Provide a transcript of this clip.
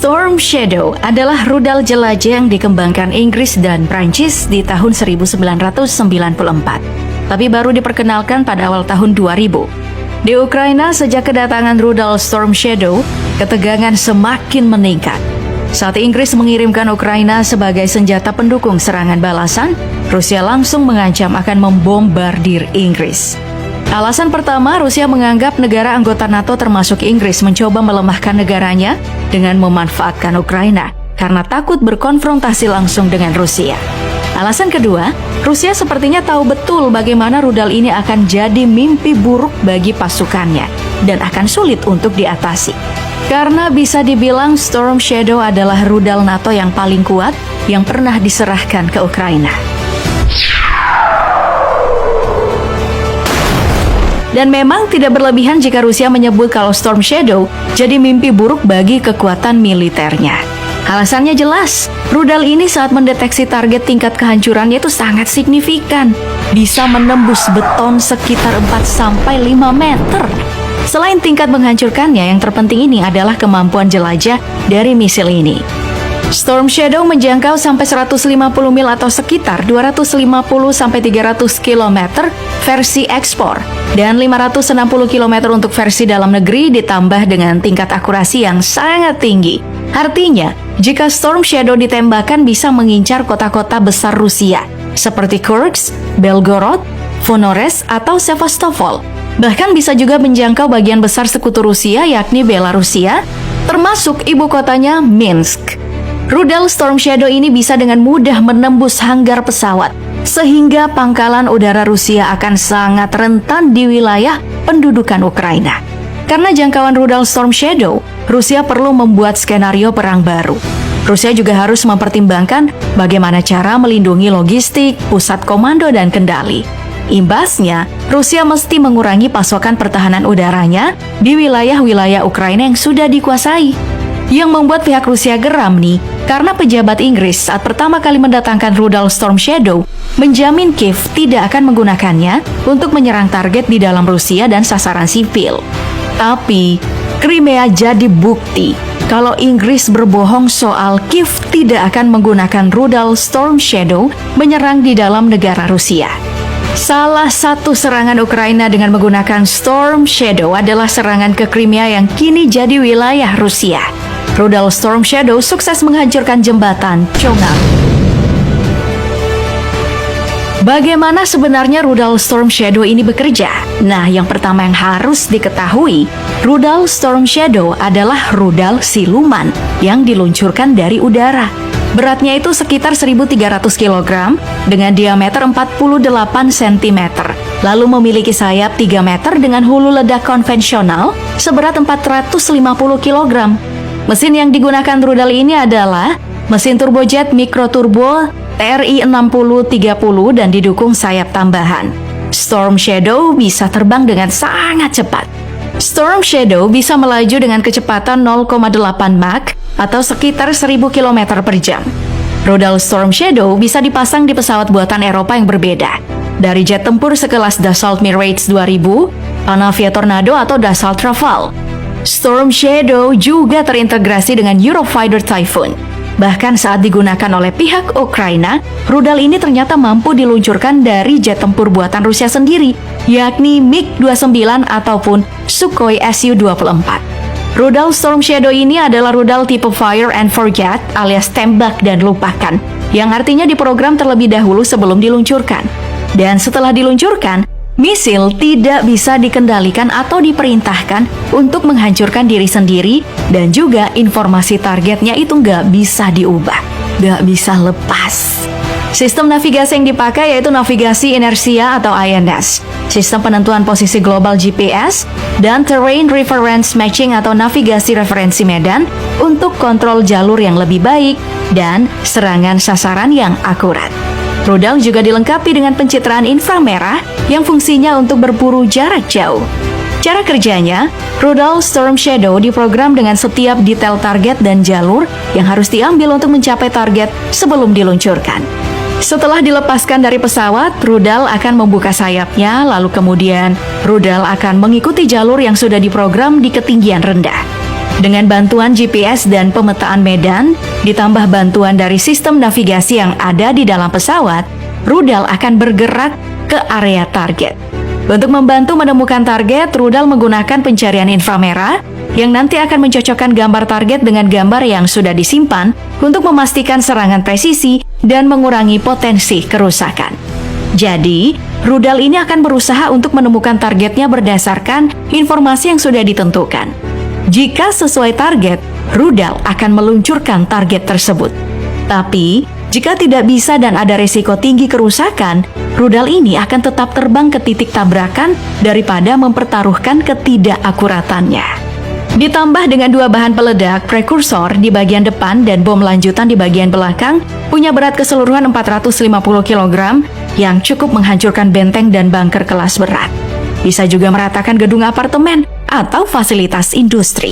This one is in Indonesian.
Storm Shadow adalah rudal jelajah yang dikembangkan Inggris dan Prancis di tahun 1994, tapi baru diperkenalkan pada awal tahun 2000. Di Ukraina, sejak kedatangan rudal Storm Shadow, ketegangan semakin meningkat. Saat Inggris mengirimkan Ukraina sebagai senjata pendukung serangan balasan, Rusia langsung mengancam akan membombardir Inggris. Alasan pertama, Rusia menganggap negara anggota NATO termasuk Inggris mencoba melemahkan negaranya dengan memanfaatkan Ukraina karena takut berkonfrontasi langsung dengan Rusia. Alasan kedua, Rusia sepertinya tahu betul bagaimana rudal ini akan jadi mimpi buruk bagi pasukannya dan akan sulit untuk diatasi. Karena bisa dibilang Storm Shadow adalah rudal NATO yang paling kuat yang pernah diserahkan ke Ukraina. Dan memang tidak berlebihan jika Rusia menyebut kalau Storm Shadow jadi mimpi buruk bagi kekuatan militernya. Alasannya jelas, rudal ini saat mendeteksi target tingkat kehancurannya itu sangat signifikan. Bisa menembus beton sekitar 4-5 meter. Selain tingkat menghancurkannya, yang terpenting ini adalah kemampuan jelajah dari misil ini. Storm Shadow menjangkau sampai 150 mil atau sekitar 250-300 km versi ekspor dan 560 km untuk versi dalam negeri ditambah dengan tingkat akurasi yang sangat tinggi. Artinya, jika Storm Shadow ditembakkan bisa mengincar kota-kota besar Rusia seperti Kursk, Belgorod, Voronezh atau Sevastopol. Bahkan bisa juga menjangkau bagian besar sekutu Rusia yakni Belarusia, termasuk ibu kotanya Minsk. Rudal Storm Shadow ini bisa dengan mudah menembus hanggar pesawat, sehingga pangkalan udara Rusia akan sangat rentan di wilayah pendudukan Ukraina. Karena jangkauan rudal Storm Shadow, Rusia perlu membuat skenario perang baru. Rusia juga harus mempertimbangkan bagaimana cara melindungi logistik, pusat komando, dan kendali. Imbasnya, Rusia mesti mengurangi pasokan pertahanan udaranya di wilayah-wilayah Ukraina yang sudah dikuasai. Yang membuat pihak Rusia geram nih, karena pejabat Inggris saat pertama kali mendatangkan rudal Storm Shadow menjamin Kiev tidak akan menggunakannya untuk menyerang target di dalam Rusia dan sasaran sipil. Tapi, Crimea jadi bukti kalau Inggris berbohong soal Kiev tidak akan menggunakan rudal Storm Shadow menyerang di dalam negara Rusia. Salah satu serangan Ukraina dengan menggunakan Storm Shadow adalah serangan ke Crimea yang kini jadi wilayah Rusia. Rudal Storm Shadow sukses menghancurkan jembatan Chongan. Bagaimana sebenarnya rudal Storm Shadow ini bekerja? Nah, yang pertama yang harus diketahui, rudal Storm Shadow adalah rudal siluman yang diluncurkan dari udara. Beratnya itu sekitar 1.300 kg dengan diameter 48 cm, lalu memiliki sayap 3 meter dengan hulu ledak konvensional seberat 450 kg. Mesin yang digunakan rudal ini adalah mesin turbojet mikroturbo TRI 6030 dan didukung sayap tambahan. Storm Shadow bisa terbang dengan sangat cepat. Storm Shadow bisa melaju dengan kecepatan 0,8 Mach atau sekitar 1.000 km per jam. Rudal Storm Shadow bisa dipasang di pesawat buatan Eropa yang berbeda, dari jet tempur sekelas Dassault Mirage 2000, Panavia Tornado atau Dassault Rafale. Storm Shadow juga terintegrasi dengan Eurofighter Typhoon. Bahkan saat digunakan oleh pihak Ukraina, rudal ini ternyata mampu diluncurkan dari jet tempur buatan Rusia sendiri, yakni MiG-29 ataupun Sukhoi Su-24. Rudal Storm Shadow ini adalah rudal tipe Fire and Forget alias tembak dan lupakan, yang artinya diprogram terlebih dahulu sebelum diluncurkan. Dan setelah diluncurkan, misil tidak bisa dikendalikan atau diperintahkan untuk menghancurkan diri sendiri, dan juga informasi targetnya itu nggak bisa diubah, nggak bisa lepas. Sistem navigasi yang dipakai yaitu navigasi inersia atau INS, sistem penentuan posisi global GPS, dan terrain reference matching atau navigasi referensi medan untuk kontrol jalur yang lebih baik dan serangan sasaran yang akurat. Rudal juga dilengkapi dengan pencitraan inframerah yang fungsinya untuk berburu jarak jauh. Cara kerjanya, rudal Storm Shadow diprogram dengan setiap detail target dan jalur yang harus diambil untuk mencapai target sebelum diluncurkan. Setelah dilepaskan dari pesawat, rudal akan membuka sayapnya, lalu kemudian rudal akan mengikuti jalur yang sudah diprogram di ketinggian rendah. Dengan bantuan GPS dan pemetaan medan, ditambah bantuan dari sistem navigasi yang ada di dalam pesawat, rudal akan bergerak ke area target. Untuk membantu menemukan target, rudal menggunakan pencarian inframerah yang nanti akan mencocokkan gambar target dengan gambar yang sudah disimpan untuk memastikan serangan presisi dan mengurangi potensi kerusakan. Jadi, rudal ini akan berusaha untuk menemukan targetnya berdasarkan informasi yang sudah ditentukan. Jika sesuai target, rudal akan meluncurkan target tersebut. Tapi, jika tidak bisa dan ada risiko tinggi kerusakan, rudal ini akan tetap terbang ke titik tabrakan daripada mempertaruhkan ketidakakuratannya. Ditambah dengan dua bahan peledak prekursor di bagian depan dan bom lanjutan di bagian belakang, punya berat keseluruhan 450 kg yang cukup menghancurkan benteng dan bunker kelas berat. Bisa juga meratakan gedung apartemen atau fasilitas industri.